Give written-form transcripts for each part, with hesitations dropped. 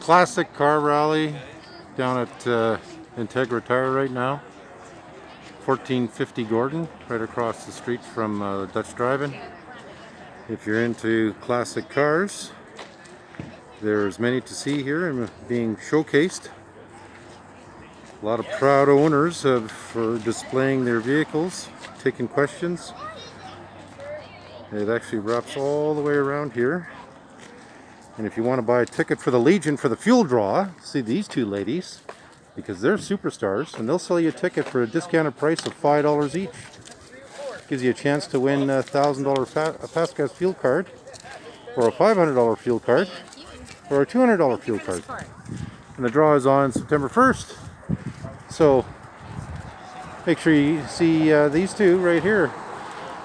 Classic car rally down at Integra Tire right now. 1450 Gordon, right across the street from Dutch Drive-In. If you're into classic cars, there's many to see here and being showcased. A lot of proud owners for displaying their vehicles, taking questions. It actually wraps all the way around here. And if you want to buy a ticket for the Legion for the fuel draw, see these two ladies, because they're superstars, and they'll sell you a ticket for a discounted price of $5 each. Gives you a chance to win a $1,000 Fast Gas fuel card, or a $500 fuel card, or a $200 fuel card. And the draw is on September 1st. So make sure you see these two right here.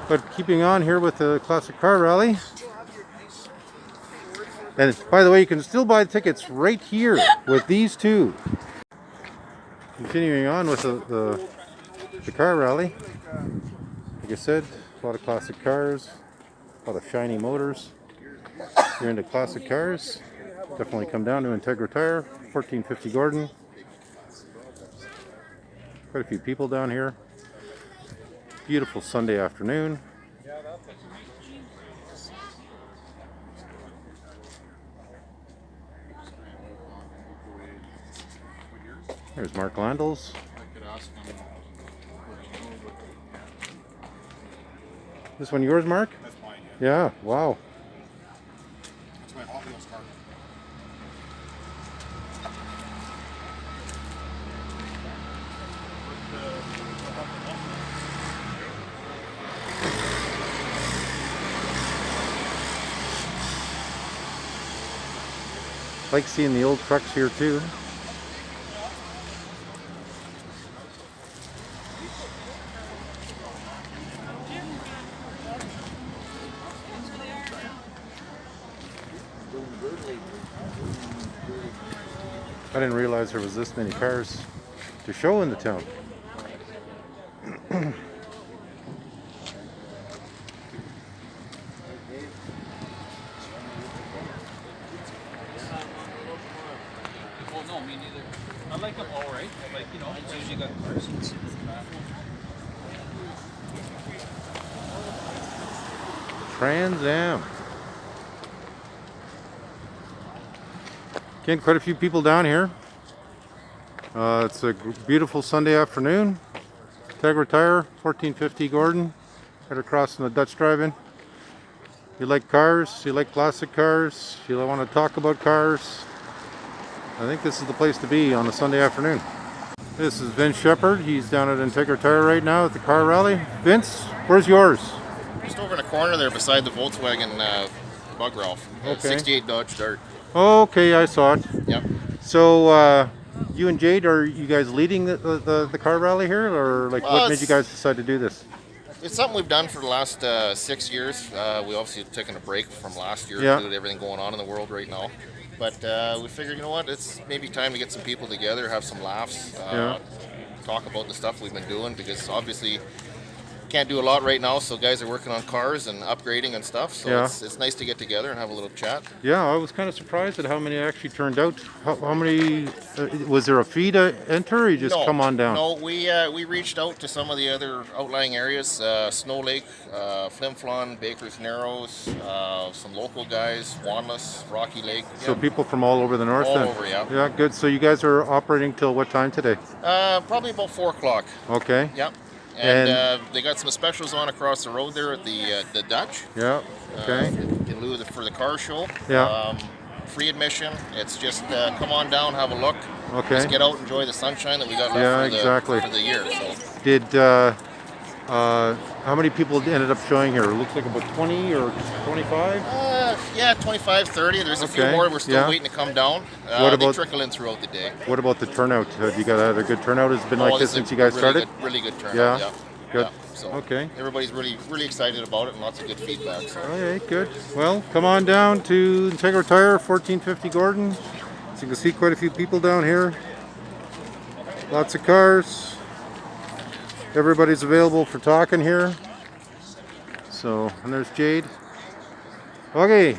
But keeping on here with the classic car rally. And by the way, you can still buy tickets right here with these two. Continuing on with the car rally. Like I said, a lot of classic cars, a lot of shiny motors. If you're into classic cars, definitely come down to Integra Tire, 1450 Gordon. Quite a few people down here. Beautiful Sunday afternoon. There's Mark Landels. This one yours, Mark? That's mine, yeah. Wow. That's my Hot Wheels car. Like seeing the old trucks here too. I didn't realize there was this many cars to show in the town. Well, no, me neither. I like them all right. I like, it's usually got cars. Trans Am. Again, quite a few people down here. It's a beautiful Sunday afternoon. Integra Tire, 1450 Gordon, right across from the Dutch Drive-In. You like cars, you like classic cars, you want to talk about cars, I think this is the place to be on a Sunday afternoon. This is Vince Shepard. He's down at Integra Tire right now at the car rally. Vince, where's yours? Just over in the corner there beside the Volkswagen Bug Ralph. Okay. 68 Dodge Dart. Okay, I saw it. Yep. So, you and Jade, are you guys leading the car rally here, or like what made you guys decide to do this? It's something we've done for the last 6 years. We obviously have taken a break from last year due to everything going on in the world right now. But we figured, you know what, it's maybe time to get some people together, have some laughs, talk about the stuff we've been doing, because obviously can't do a lot right now, so guys are working on cars and upgrading and stuff, so it's nice to get together and have a little chat. Yeah, I was kind of surprised at how many actually turned out. How many, was there a fee to enter, or you just come on down? No, we reached out to some of the other outlying areas, Snow Lake, Flim Flon, Baker's Narrows, some local guys, Wanless, Rocky Lake. So people from all over the north all then? Over, yeah. Yeah, good. So you guys are operating till what time today? Probably about 4 o'clock. Okay. Yep. And they got some specials on across the road there at the Dutch. Yeah. Okay. In lieu for the car show. Yeah. Free admission. It's just come on down, have a look. Okay. Just get out, enjoy the sunshine that we got left for the year. So. Did how many people ended up showing here? It looks like about 20 or 25. Yeah, 25, 30. There's a few more. We're still waiting to come down. They trickle in throughout the day. What about the turnout? Have you got a good turnout? Has it been like this since you guys started? Really good turnout. Yeah. Good. Yeah. So okay. Everybody's really excited about it and lots of good feedback. So. Okay, good. Well, come on down to Integra Tire, 1450 Gordon. So you can see quite a few people down here. Lots of cars. Everybody's available for talking here. So, and there's Jade. Okay.